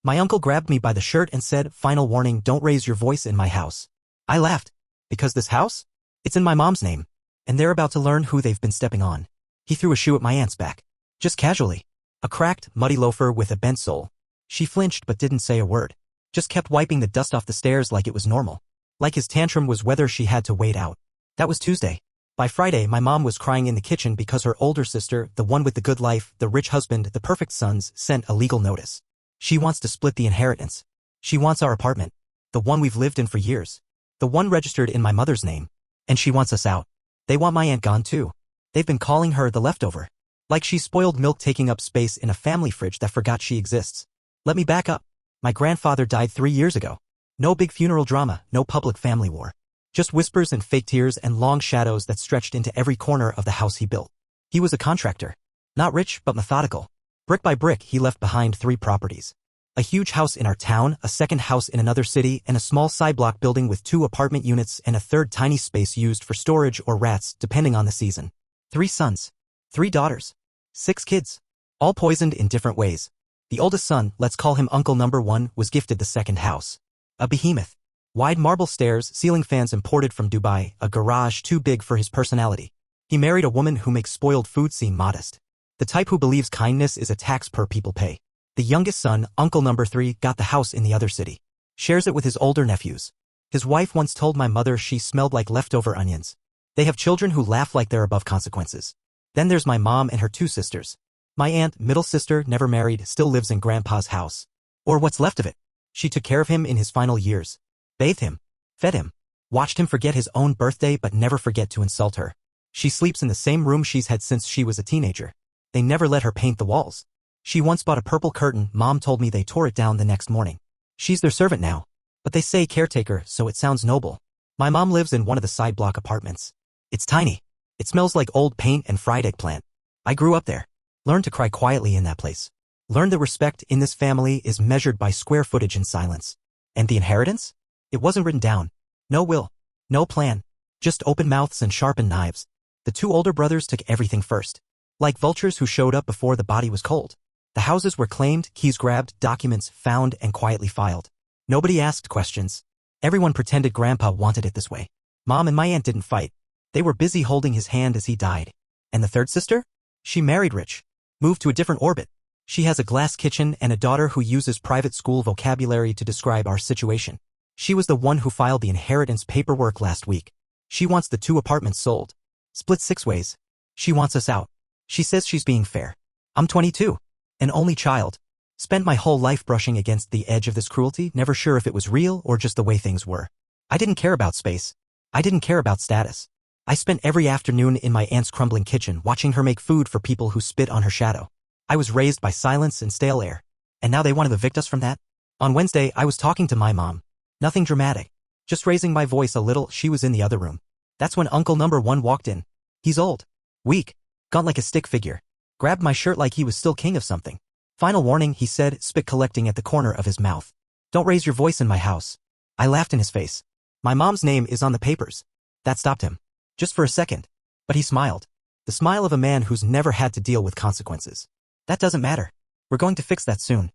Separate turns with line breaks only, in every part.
My uncle grabbed me by the shirt and said, "Final warning, don't raise your voice in my house." I laughed. Because this house? It's in my mom's name. And they're about to learn who they've been stepping on. He threw a shoe at my aunt's back. Just casually. A cracked, muddy loafer with a bent sole. She flinched but didn't say a word. Just kept wiping the dust off the stairs like it was normal. Like his tantrum was whether she had to wait out. That was Tuesday. By Friday, my mom was crying in the kitchen because her older sister, the one with the good life, the rich husband, the perfect sons, sent a legal notice. She wants to split the inheritance. She wants our apartment. The one we've lived in for years. The one registered in my mother's name. And she wants us out. They want my aunt gone too. They've been calling her the leftover. Like she's spoiled milk taking up space in a family fridge that forgot she exists. Let me back up. My grandfather died 3 years ago. No big funeral drama, no public family war. Just whispers and fake tears and long shadows that stretched into every corner of the house he built. He was a contractor. Not rich, but methodical. Brick by brick, he left behind 3 properties. A huge house in our town, a second house in another city, and a small sideblock building with 2 apartment units and a third tiny space used for storage or rats, depending on the season. 3 sons. 3 daughters. 6 kids. All poisoned in different ways. The oldest son, let's call him Uncle Number 1, was gifted the second house. A behemoth. Wide marble stairs, ceiling fans imported from Dubai, a garage too big for his personality. He married a woman who makes spoiled food seem modest. The type who believes kindness is a tax per people pay. The youngest son, Uncle Number 3, got the house in the other city. Shares it with his older nephews. His wife once told my mother she smelled like leftover onions. They have children who laugh like they're above consequences. Then there's my mom and her 2 sisters. My aunt, middle sister, never married, still lives in Grandpa's house. Or what's left of it. She took care of him in his final years. Bathed him. Fed him. Watched him forget his own birthday but never forget to insult her. She sleeps in the same room she's had since she was a teenager. They never let her paint the walls. She once bought a purple curtain. Mom told me they tore it down the next morning. She's their servant now. But they say caretaker, so it sounds noble. My mom lives in one of the side block apartments. It's tiny. It smells like old paint and fried eggplant. I grew up there. Learned to cry quietly in that place. Learned that respect in this family is measured by square footage and silence. And the inheritance? It wasn't written down. No will. No plan. Just open mouths and sharpened knives. The 2 older brothers took everything first. Like vultures who showed up before the body was cold. The houses were claimed, keys grabbed, documents found and quietly filed. Nobody asked questions. Everyone pretended Grandpa wanted it this way. Mom and my aunt didn't fight. They were busy holding his hand as he died. And the 3rd sister? She married rich. Moved to a different orbit. She has a glass kitchen and a daughter who uses private school vocabulary to describe our situation. She was the one who filed the inheritance paperwork last week. She wants the 2 apartments sold. Split 6 ways. She wants us out. She says she's being fair. I'm 22. An only child. Spent my whole life brushing against the edge of this cruelty, never sure if it was real or just the way things were. I didn't care about space. I didn't care about status. I spent every afternoon in my aunt's crumbling kitchen watching her make food for people who spit on her shadow. I was raised by silence and stale air. And now they want to evict us from that? On Wednesday, I was talking to my mom. Nothing dramatic. Just raising my voice a little. She was in the other room. That's when Uncle Number 1 walked in. He's old. Weak. Gaunt like a stick figure. Grabbed my shirt like he was still king of something. Final warning, he said, spit collecting at the corner of his mouth. Don't raise your voice in my house. I laughed in his face. My mom's name is on the papers. That stopped him. Just for a second. But he smiled. The smile of a man who's never had to deal with consequences. That doesn't matter. We're going to fix that soon.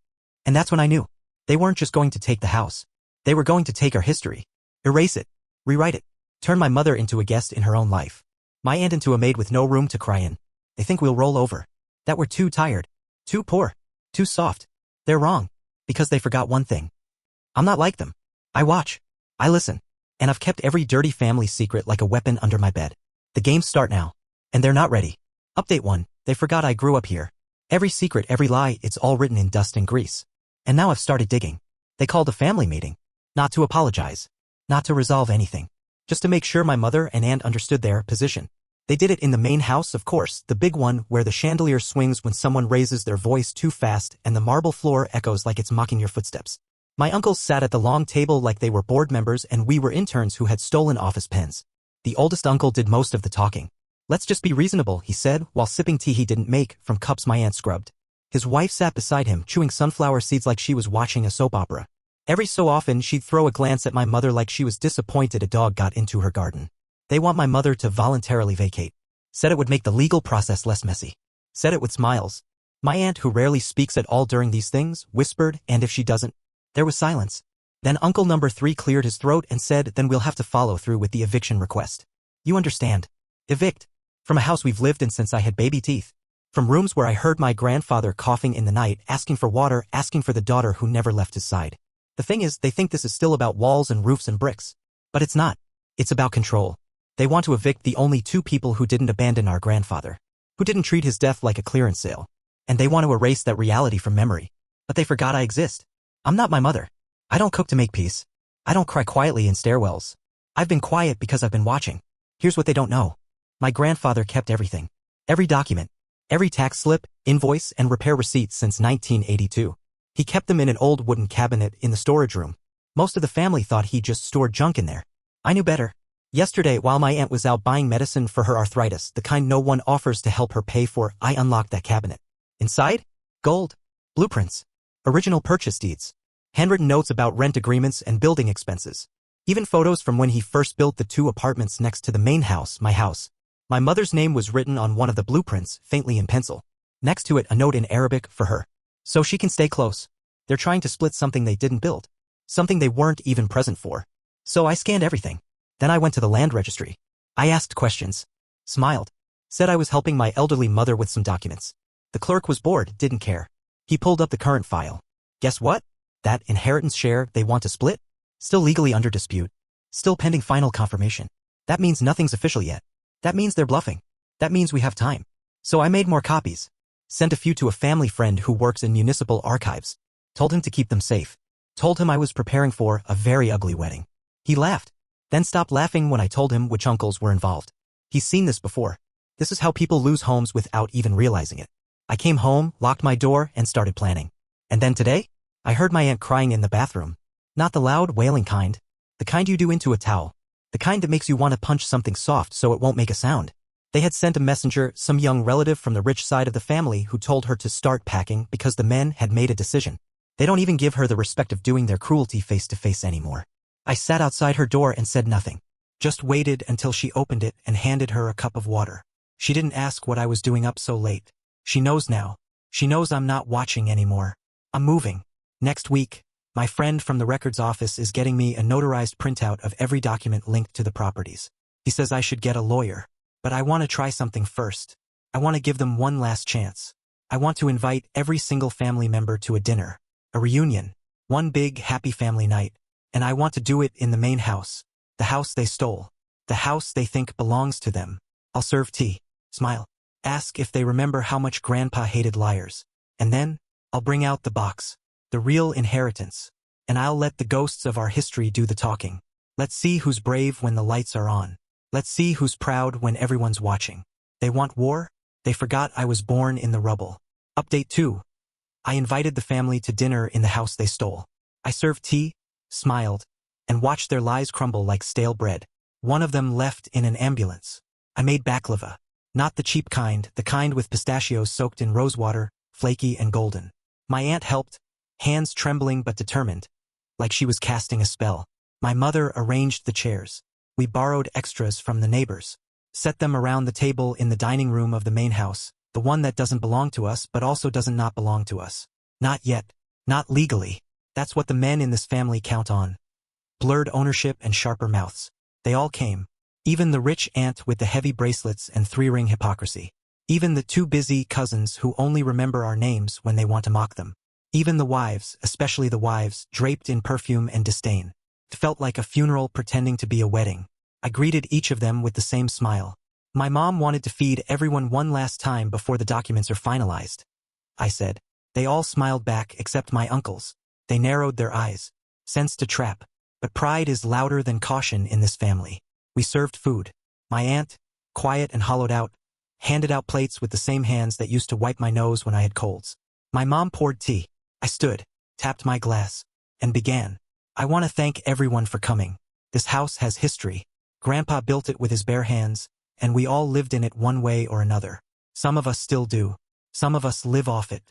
And that's when I knew. They weren't just going to take the house. They were going to take our history. Erase it. Rewrite it. Turn my mother into a guest in her own life. My aunt into a maid with no room to cry in. They think we'll roll over. That we're too tired. Too poor. Too soft. They're wrong. Because they forgot one thing. I'm not like them. I watch. I listen. And I've kept every dirty family secret like a weapon under my bed. The games start now. And they're not ready. Update 1. They forgot I grew up here. Every secret, every lie, it's all written in dust and grease. And now I've started digging. They called a family meeting. Not to apologize. Not to resolve anything. Just to make sure my mother and aunt understood their position. They did it in the main house, of course, the big one where the chandelier swings when someone raises their voice too fast and the marble floor echoes like it's mocking your footsteps. My uncles sat at the long table like they were board members and we were interns who had stolen office pens. The oldest uncle did most of the talking. Let's just be reasonable, he said, while sipping tea he didn't make from cups my aunt scrubbed. His wife sat beside him, chewing sunflower seeds like she was watching a soap opera. Every so often she'd throw a glance at my mother like she was disappointed a dog got into her garden. They want my mother to voluntarily vacate. Said it would make the legal process less messy. Said it with smiles. My aunt, who rarely speaks at all during these things, whispered, and if she doesn't? There was silence. Then uncle number 3 cleared his throat and said, then we'll have to follow through with the eviction request. You understand. Evict. From a house we've lived in since I had baby teeth. From rooms where I heard my grandfather coughing in the night, asking for water, asking for the daughter who never left his side. The thing is, they think this is still about walls and roofs and bricks. But it's not. It's about control. They want to evict the only 2 people who didn't abandon our grandfather, who didn't treat his death like a clearance sale. And they want to erase that reality from memory. But they forgot I exist. I'm not my mother. I don't cook to make peace. I don't cry quietly in stairwells. I've been quiet because I've been watching. Here's what they don't know. My grandfather kept everything. Every document. Every tax slip, invoice, and repair receipt since 1982. He kept them in an old wooden cabinet in the storage room. Most of the family thought he just stored junk in there. I knew better. Yesterday, while my aunt was out buying medicine for her arthritis, the kind no one offers to help her pay for, I unlocked that cabinet. Inside? Gold. Blueprints. Original purchase deeds. Handwritten notes about rent agreements and building expenses. Even photos from when he first built the 2 apartments next to the main house, my house. My mother's name was written on one of the blueprints, faintly in pencil. Next to it, a note in Arabic for her. So she can stay close. They're trying to split something they didn't build. Something they weren't even present for. So I scanned everything. Then I went to the land registry. I asked questions. Smiled. Said I was helping my elderly mother with some documents. The clerk was bored, didn't care. He pulled up the current file. Guess what? That inheritance share they want to split? Still legally under dispute. Still pending final confirmation. That means nothing's official yet. That means they're bluffing. That means we have time. So I made more copies. Sent a few to a family friend who works in municipal archives. Told him to keep them safe. Told him I was preparing for a very ugly wedding. He laughed. Then stopped laughing when I told him which uncles were involved. He's seen this before. This is how people lose homes without even realizing it. I came home, locked my door, and started planning. And then today, I heard my aunt crying in the bathroom. Not the loud, wailing kind. The kind you do into a towel. The kind that makes you want to punch something soft so it won't make a sound. They had sent a messenger, some young relative from the rich side of the family, who told her to start packing because the men had made a decision. They don't even give her the respect of doing their cruelty face to face anymore. I sat outside her door and said nothing. Just waited until she opened it and handed her a cup of water. She didn't ask what I was doing up so late. She knows now. She knows I'm not watching anymore. I'm moving. Next week, my friend from the records office is getting me a notarized printout of every document linked to the properties. He says I should get a lawyer. But I want to try something first. I want to give them one last chance. I want to invite every single family member to a dinner, a reunion, one big happy family night. And I want to do it in the main house, the house they stole, the house they think belongs to them. I'll serve tea, smile, ask if they remember how much Grandpa hated liars. And then, I'll bring out the box, the real inheritance. And I'll let the ghosts of our history do the talking. Let's see who's brave when the lights are on. Let's see who's proud when everyone's watching. They want war? They forgot I was born in the rubble. Update 2. I invited the family to dinner in the house they stole. I served tea, smiled, and watched their lies crumble like stale bread. One of them left in an ambulance. I made baklava. Not the cheap kind, the kind with pistachios soaked in rosewater, flaky and golden. My aunt helped, hands trembling but determined, like she was casting a spell. My mother arranged the chairs. We borrowed extras from the neighbors. Set them around the table in the dining room of the main house, the one that doesn't belong to us but also doesn't not belong to us. Not yet. Not legally. That's what the men in this family count on. Blurred ownership and sharper mouths. They all came. Even the rich aunt with the heavy bracelets and 3-ring hypocrisy. Even the 2 busy cousins who only remember our names when they want to mock them. Even the wives, especially the wives, draped in perfume and disdain. It felt like a funeral pretending to be a wedding. I greeted each of them with the same smile. My mom wanted to feed everyone one last time before the documents are finalized. I said. They all smiled back except my uncles. They narrowed their eyes. Sensed a trap. But pride is louder than caution in this family. We served food. My aunt, quiet and hollowed out, handed out plates with the same hands that used to wipe my nose when I had colds. My mom poured tea. I stood, tapped my glass, and began. I want to thank everyone for coming. This house has history. Grandpa built it with his bare hands, and we all lived in it one way or another. Some of us still do. Some of us live off it.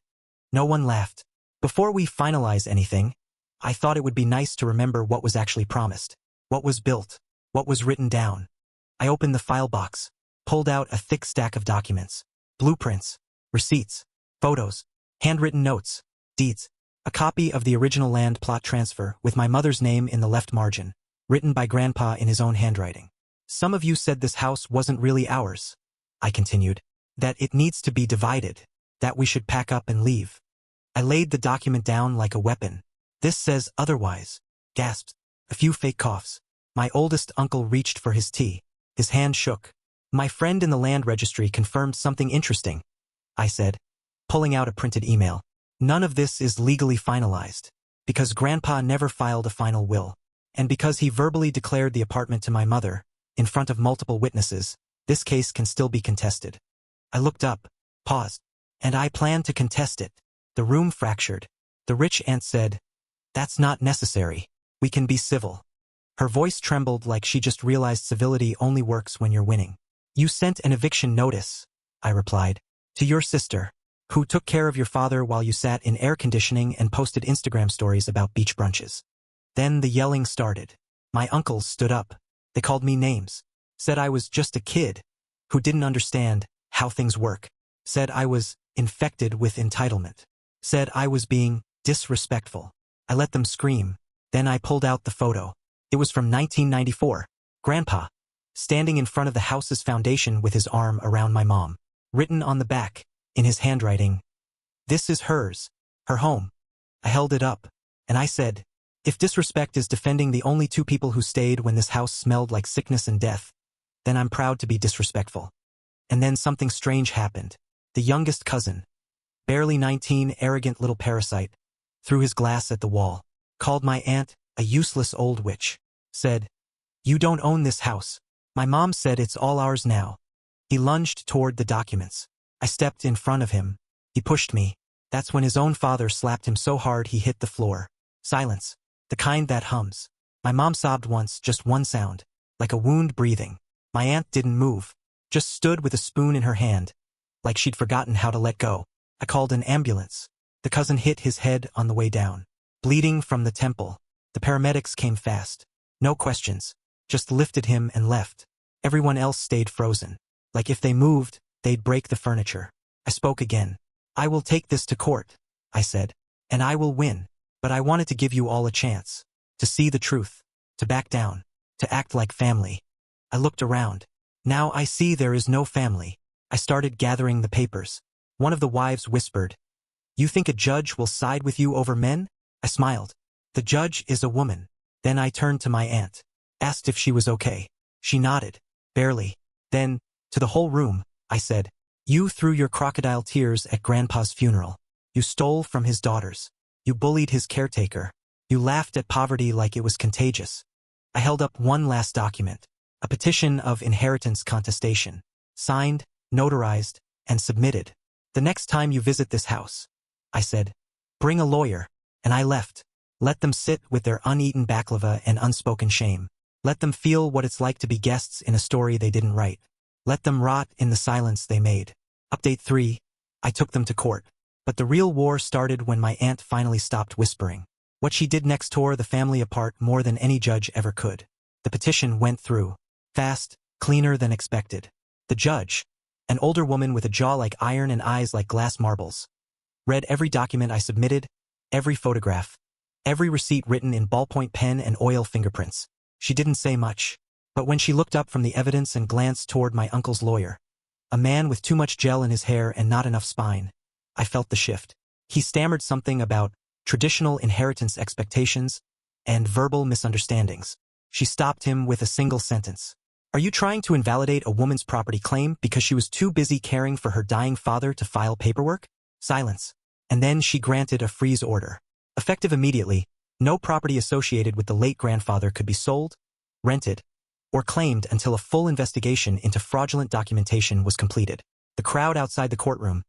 No one laughed. Before we finalize anything, I thought it would be nice to remember what was actually promised. What was built. What was written down. I opened the file box, pulled out a thick stack of documents. Blueprints. Receipts. Photos, handwritten notes, deeds, a copy of the original land plot transfer with my mother's name in the left margin, written by Grandpa in his own handwriting. Some of you said this house wasn't really ours, I continued, that it needs to be divided, that we should pack up and leave. I laid the document down like a weapon. This says otherwise, gasped. A few fake coughs. My oldest uncle reached for his tea. His hand shook. My friend in the land registry confirmed something interesting, I said, pulling out a printed email. None of this is legally finalized, because Grandpa never filed a final will, and because he verbally declared the apartment to my mother, in front of multiple witnesses, this case can still be contested. I looked up, paused, and I plan to contest it. The room fractured. The rich aunt said, "That's not necessary. We can be civil." Her voice trembled like she just realized civility only works when you're winning. "You sent an eviction notice," I replied, "to your sister, who took care of your father while you sat in air conditioning and posted Instagram stories about beach brunches." Then the yelling started. My uncles stood up. They called me names, said I was just a kid who didn't understand how things work, said I was infected with entitlement, said I was being disrespectful. I let them scream. Then I pulled out the photo. It was from 1994. Grandpa, standing in front of the house's foundation with his arm around my mom. Written on the back, in his handwriting, "This is hers, her home." I held it up, and I said, "If disrespect is defending the only two people who stayed when this house smelled like sickness and death, then I'm proud to be disrespectful." And then something strange happened. The youngest cousin, barely 19, arrogant little parasite, threw his glass at the wall, called my aunt a useless old witch, said, "You don't own this house. My mom said it's all ours now." He lunged toward the documents. I stepped in front of him. He pushed me. That's when his own father slapped him so hard he hit the floor. Silence. The kind that hums. My mom sobbed once, just one sound, like a wound breathing. My aunt didn't move, just stood with a spoon in her hand, like she'd forgotten how to let go. I called an ambulance. The cousin hit his head on the way down, bleeding from the temple. The paramedics came fast. No questions, just lifted him and left. Everyone else stayed frozen. Like if they moved, they'd break the furniture. I spoke again. "I will take this to court," I said, "and I will win. But I wanted to give you all a chance. To see the truth. To back down. To act like family." I looked around. Now I see there is no family. I started gathering the papers. One of the wives whispered, "You think a judge will side with you over men?" I smiled. "The judge is a woman." Then I turned to my aunt, asked if she was okay. She nodded. "Barely." Then, to the whole room, I said, "You threw your crocodile tears at Grandpa's funeral. You stole from his daughters. You bullied his caretaker. You laughed at poverty like it was contagious." I held up one last document, a petition of inheritance contestation, signed, notarized, and submitted. "The next time you visit this house," I said, "bring a lawyer," and I left. Let them sit with their uneaten baklava and unspoken shame. Let them feel what it's like to be guests in a story they didn't write. Let them rot in the silence they made. Update 3. I took them to court. But the real war started when my aunt finally stopped whispering. What she did next tore the family apart more than any judge ever could. The petition went through. Fast, cleaner than expected. The judge, an older woman with a jaw like iron and eyes like glass marbles, read every document I submitted, every photograph, every receipt written in ballpoint pen and oil fingerprints. She didn't say much, but when she looked up from the evidence and glanced toward my uncle's lawyer, a man with too much gel in his hair and not enough spine, I felt the shift. He stammered something about traditional inheritance expectations and verbal misunderstandings. She stopped him with a single sentence. "Are you trying to invalidate a woman's property claim because she was too busy caring for her dying father to file paperwork?" Silence. And then she granted a freeze order. Effective immediately, no property associated with the late grandfather could be sold, rented, or claimed until a full investigation into fraudulent documentation was completed. The crowd outside the courtroom,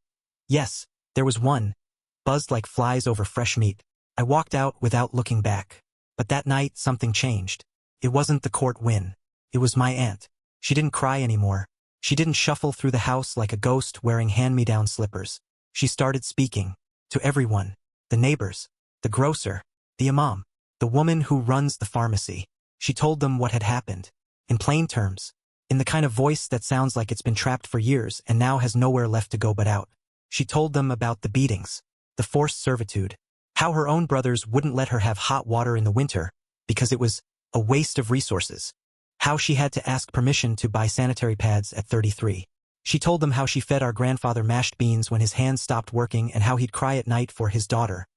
yes, there was one, buzzed like flies over fresh meat. I walked out without looking back. But that night something changed. It wasn't the court win. It was my aunt. She didn't cry anymore. She didn't shuffle through the house like a ghost wearing hand-me-down slippers. She started speaking. To everyone. The neighbors. The grocer. The imam. The woman who runs the pharmacy. She told them what had happened. In plain terms. In the kind of voice that sounds like it's been trapped for years and now has nowhere left to go but out. She told them about the beatings, the forced servitude, how her own brothers wouldn't let her have hot water in the winter because it was a waste of resources, how she had to ask permission to buy sanitary pads at 33. She told them how she fed our grandfather mashed beans when his hands stopped working and how he'd cry at night for his daughter.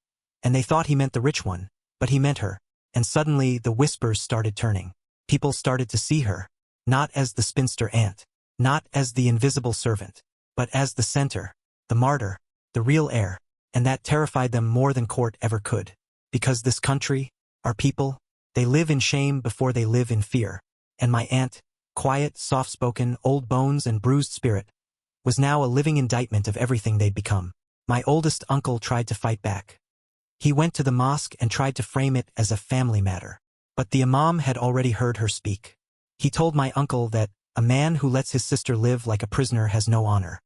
And they thought he meant the rich one, but he meant her. And suddenly the whispers started turning. People started to see her, not as the spinster aunt, not as the invisible servant, but as the center, the martyr, the real heir. And that terrified them more than court ever could. Because this country, our people, they live in shame before they live in fear. And my aunt, quiet, soft-spoken, old bones and bruised spirit, was now a living indictment of everything they'd become. My oldest uncle tried to fight back. He went to the mosque and tried to frame it as a family matter. But the imam had already heard her speak. He told my uncle that a man who lets his sister live like a prisoner has no honor.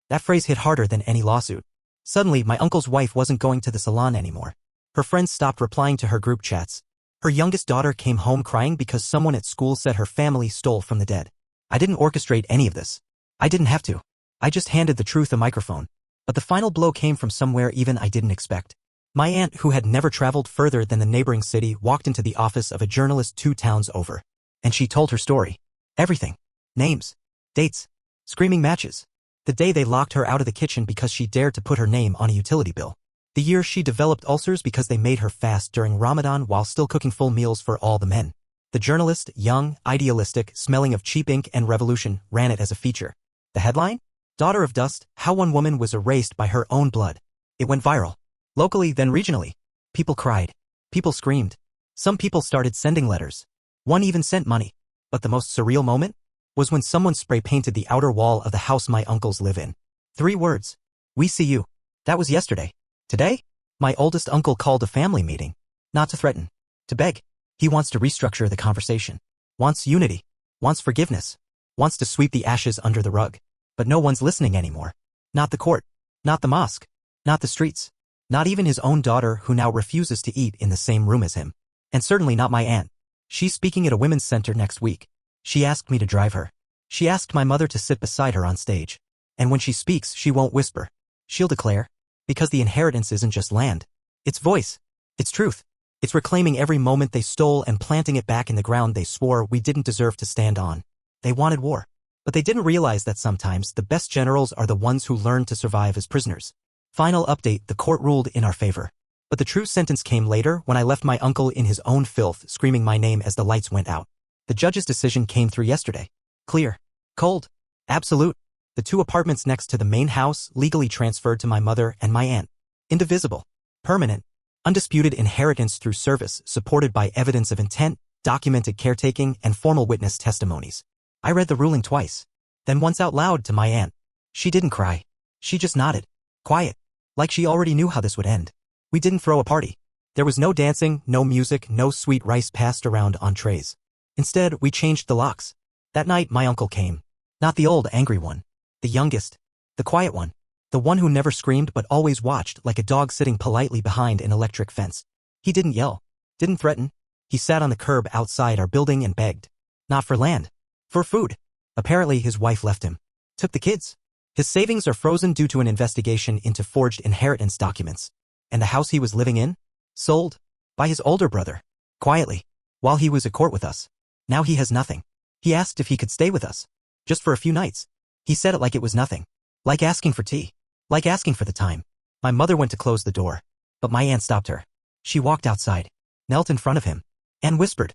That phrase hit harder than any lawsuit. Suddenly, my uncle's wife wasn't going to the salon anymore. Her friends stopped replying to her group chats. Her youngest daughter came home crying because someone at school said her family stole from the dead. I didn't orchestrate any of this. I didn't have to. I just handed the truth a microphone. But the final blow came from somewhere even I didn't expect. My aunt, who had never traveled further than the neighboring city, walked into the office of a journalist 2 towns over. And she told her story. Everything. Names. Dates. Screaming matches. The day they locked her out of the kitchen because she dared to put her name on a utility bill. The year she developed ulcers because they made her fast during Ramadan while still cooking full meals for all the men. The journalist, young, idealistic, smelling of cheap ink and revolution, ran it as a feature. The headline? Daughter of Dust, How One Woman Was Erased by Her Own Blood. It went viral. Locally, then regionally. People cried. People screamed. Some people started sending letters. One even sent money. But the most surreal moment was when someone spray-painted the outer wall of the house my uncles live in. 3 words. We see you. That was yesterday. Today, my oldest uncle called a family meeting. Not to threaten. To beg. He wants to restructure the conversation. Wants unity. Wants forgiveness. Wants to sweep the ashes under the rug. But no one's listening anymore. Not the court. Not the mosque. Not the streets. Not even his own daughter, who now refuses to eat in the same room as him. And certainly not my aunt. She's speaking at a women's center next week. She asked me to drive her. She asked my mother to sit beside her on stage. And when she speaks, she won't whisper. She'll declare. Because the inheritance isn't just land. It's voice. It's truth. It's reclaiming every moment they stole and planting it back in the ground they swore we didn't deserve to stand on. They wanted war. But they didn't realize that sometimes the best generals are the ones who learn to survive as prisoners. Final update, the court ruled in our favor. But the true sentence came later when I left my uncle in his own filth, screaming my name as the lights went out. The judge's decision came through yesterday. Clear. Cold. Absolute. The 2 apartments next to the main house legally transferred to my mother and my aunt. Indivisible. Permanent. Undisputed inheritance through service, supported by evidence of intent, documented caretaking, and formal witness testimonies. I read the ruling twice. Then once out loud to my aunt. She didn't cry. She just nodded. Quiet. Like she already knew how this would end. We didn't throw a party. There was no dancing, no music, no sweet rice passed around on trays. Instead, we changed the locks. That night, my uncle came. Not the old, angry one. The youngest. The quiet one. The one who never screamed but always watched like a dog sitting politely behind an electric fence. He didn't yell. Didn't threaten. He sat on the curb outside our building and begged. Not for land. For food. Apparently his wife left him. Took the kids. His savings are frozen due to an investigation into forged inheritance documents. And the house he was living in? Sold. By his older brother. Quietly. While he was at court with us. Now he has nothing. He asked if he could stay with us. Just for a few nights. He said it like it was nothing. Like asking for tea. Like asking for the time. My mother went to close the door. But my aunt stopped her. She walked outside. Knelt in front of him. And whispered.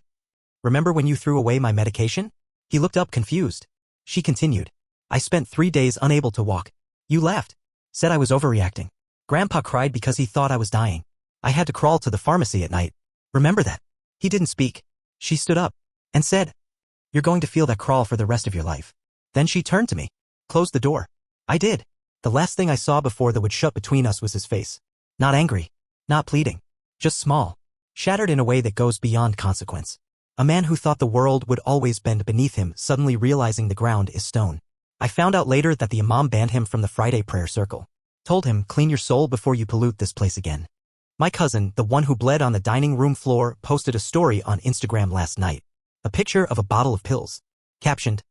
Remember when you threw away my medication? He looked up confused. She continued. I spent 3 days unable to walk. You laughed. Said I was overreacting. Grandpa cried because he thought I was dying. I had to crawl to the pharmacy at night. Remember that? He didn't speak. She stood up. And said. You're going to feel that crawl for the rest of your life. Then she turned to me. Closed the door. I did. The last thing I saw before the would shut between us was his face. Not angry. Not pleading. Just small. Shattered in a way that goes beyond consequence. A man who thought the world would always bend beneath him, suddenly realizing the ground is stone. I found out later that the imam banned him from the Friday prayer circle. Told him, clean your soul before you pollute this place again. My cousin, the one who bled on the dining room floor, posted a story on Instagram last night. A picture of a bottle of pills. Captioned.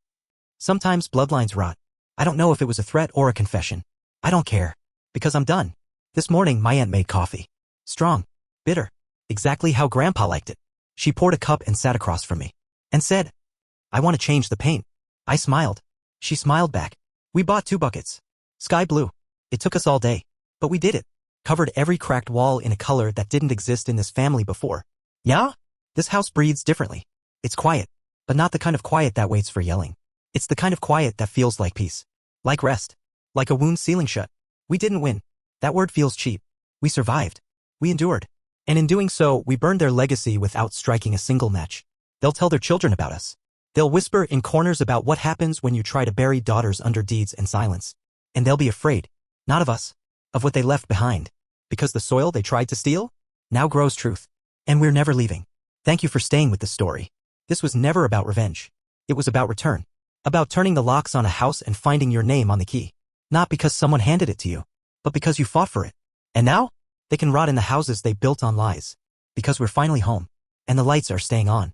Sometimes bloodlines rot. I don't know if it was a threat or a confession. I don't care. Because I'm done. This morning my aunt made coffee. Strong. Bitter. Exactly how Grandpa liked it. She poured a cup and sat across from me. And said, I want to change the paint. I smiled. She smiled back. We bought 2 buckets. Sky blue. It took us all day. But we did it. Covered every cracked wall in a color that didn't exist in this family before. Yeah? This house breathes differently. It's quiet. But not the kind of quiet that waits for yelling. It's the kind of quiet that feels like peace. Like rest. Like a wound sealing shut. We didn't win. That word feels cheap. We survived. We endured. And in doing so, we burned their legacy without striking a single match. They'll tell their children about us. They'll whisper in corners about what happens when you try to bury daughters under deeds and silence. And they'll be afraid. Not of us. Of what they left behind. Because the soil they tried to steal now grows truth. And we're never leaving. Thank you for staying with the story. This was never about revenge. It was about return. About turning the locks on a house and finding your name on the key. Not because someone handed it to you, but because you fought for it. And now, they can rot in the houses they built on lies. Because we're finally home. And the lights are staying on.